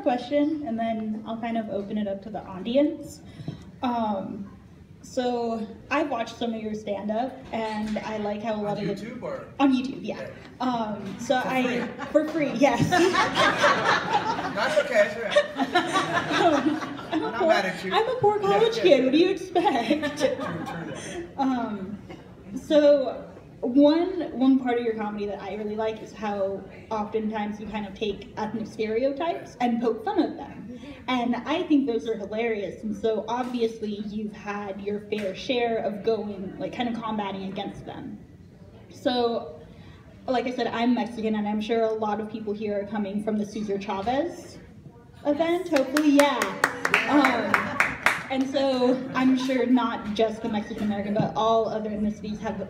more question, and then I'll kind of open it up to the audience. So I've watched some of your stand-up, and I like how a lot of it... YouTube or? On YouTube, yeah. For free, yes. That's okay, I'm not mad at you. I'm a poor college kid, what do you expect? So one part of your comedy that I really like is how oftentimes you kind of take ethnic stereotypes and poke fun of them. And I think those are hilarious. And so obviously you've had your fair share of going, like, kind of combating against them. So, like I said, I'm Mexican, and I'm sure a lot of people here are coming from the Cesar Chavez event, hopefully, yeah. And so I'm sure not just the Mexican American, but all other ethnicities have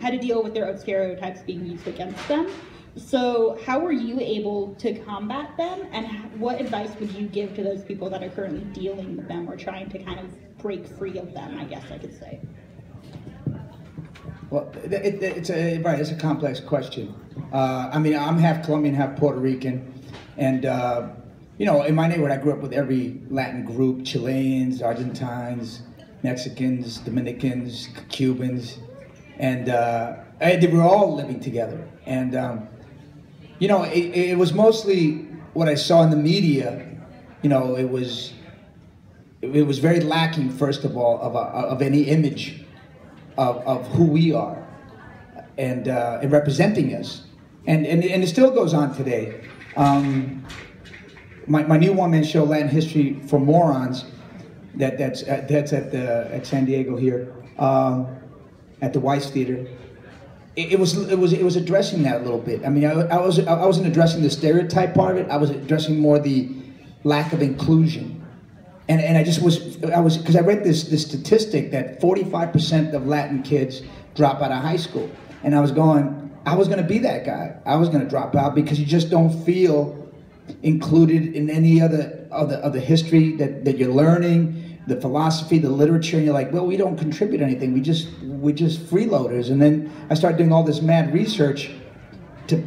had to deal with their own stereotypes being used against them. So how were you able to combat them, and what advice would you give to those people that are currently dealing with them or trying to kind of break free of them, I guess I could say? Well, it's a complex question. I mean, I'm half Colombian, half Puerto Rican, and you know, in my neighborhood, I grew up with every Latin group: Chileans, Argentines, Mexicans, Dominicans, Cubans, and they were all living together. And you know, it was mostly what I saw in the media. You know, it was very lacking, first of all, of any image of who we are and representing us, and it still goes on today. My new one-man show, Latin History for Morons, that's at San Diego here, at the Weiss Theater. It was addressing that a little bit. I mean, I wasn't addressing the stereotype part of it. I was addressing more the lack of inclusion. And I was because I read this statistic that 45% of Latin kids drop out of high school, and I was going to be that guy. I was going to drop out because you just don't feel included in any other history that you're learning, the philosophy, the literature, and you're like, well, we don't contribute anything. We're just freeloaders. And then I started doing all this mad research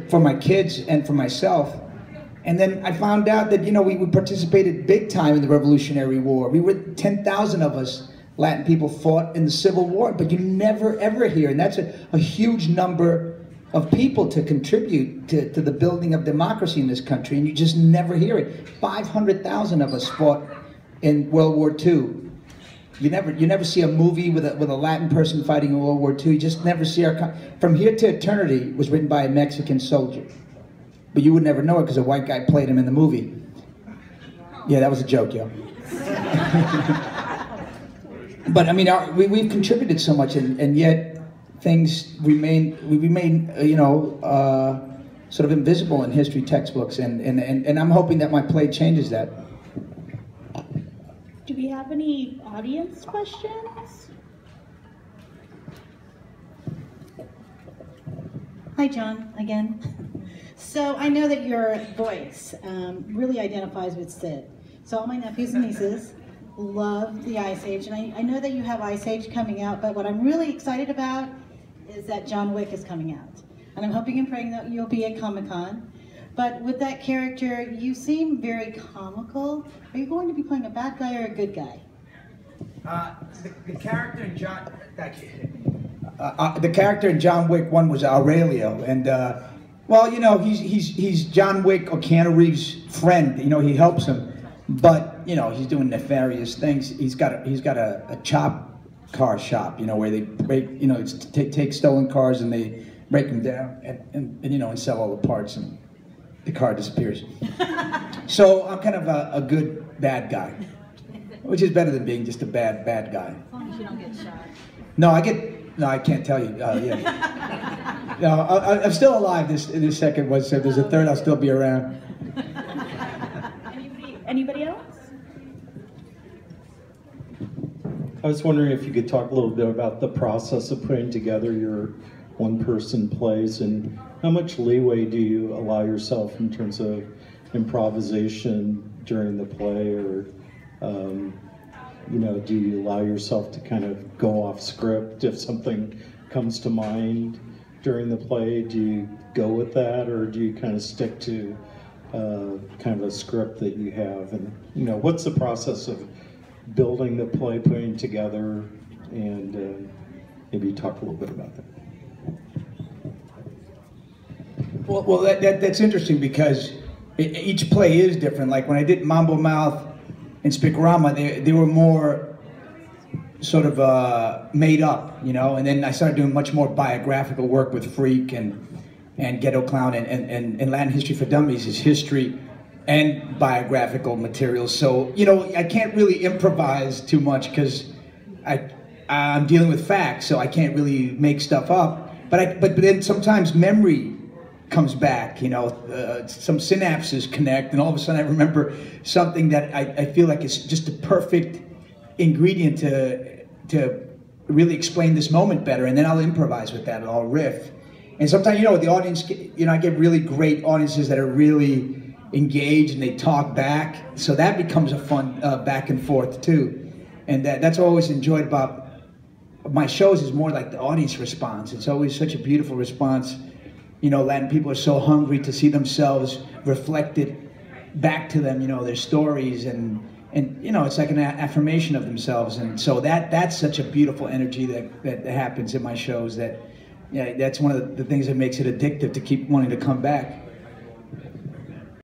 for my kids and for myself. And then I found out that, you know, we participated big time in the Revolutionary War. We were 10,000 of us, Latin people, fought in the Civil War, but you never ever hear, and that's a huge number of people to contribute to the building of democracy in this country, and you just never hear it. 500,000 of us fought in World War II. You never see a movie with a Latin person fighting in World War II. You just never see From Here to Eternity was written by a Mexican soldier. But you would never know it because a white guy played him in the movie. Yeah, that was a joke, yo. But I mean, we've contributed so much, and yet things we remain, you know, sort of invisible in history textbooks, and I'm hoping that my play changes that. Do we have any audience questions? Hi, John, again. So I know that your voice really identifies with Sid. So all my nephews and nieces love the Ice Age, and I know that you have Ice Age coming out, but what I'm really excited about is that John Wick is coming out. And I'm hoping and praying that you'll be at Comic-Con. But with that character, you seem very comical. Are you going to be playing a bad guy or a good guy? The character in John... Thank you. The character in John Wick 1 was Aurelio, and well, you know, he's John Wick or Keanu Reeves' friend. You know, he helps him, but you know, he's doing nefarious things. He's got a chop car shop, you know, where they break, you know, take stolen cars and they break them down and you know, and sell all the parts, and the car disappears. So I'm kind of a good bad guy, which is better than being just a bad guy. As long as you don't get shot. No, I can't tell you. Yeah. No, I'm still alive. This second one. So if there's a third, I'll still be around. Anybody else? I was wondering if you could talk a little bit about the process of putting together your one-person plays, and how much leeway do you allow yourself in terms of improvisation during the play, or you know, do you allow yourself to kind of go off script if something comes to mind during the play? Do you go with that, or do you kind of stick to kind of a script that you have, and you know, what's the process of building the play, putting it together, and maybe talk a little bit about that. Well, that's interesting because each play is different. Like when I did Mambo Mouth and Spikorama, they were more sort of made up, you know, and then I started doing much more biographical work with Freak and Ghetto Klown and Latin History for Dummies is history and biographical materials. So, you know, I can't really improvise too much because I'm dealing with facts, so I can't really make stuff up. But then sometimes memory comes back, you know, some synapses connect, and all of a sudden I remember something that I feel like is just a perfect ingredient to really explain this moment better, and then I'll improvise with that, and I'll riff. And sometimes, you know, the audience, you know, I get really great audiences that are really engaged and they talk back, so that becomes a fun back and forth too. And that's what I always enjoyed about my shows, is more like the audience response. It's always such a beautiful response. You know, Latin people are so hungry to see themselves reflected back to them, you know, their stories, and you know, it's like an affirmation of themselves. And so that's such a beautiful energy that happens in my shows, that, yeah, that's one of the things that makes it addictive to keep wanting to come back.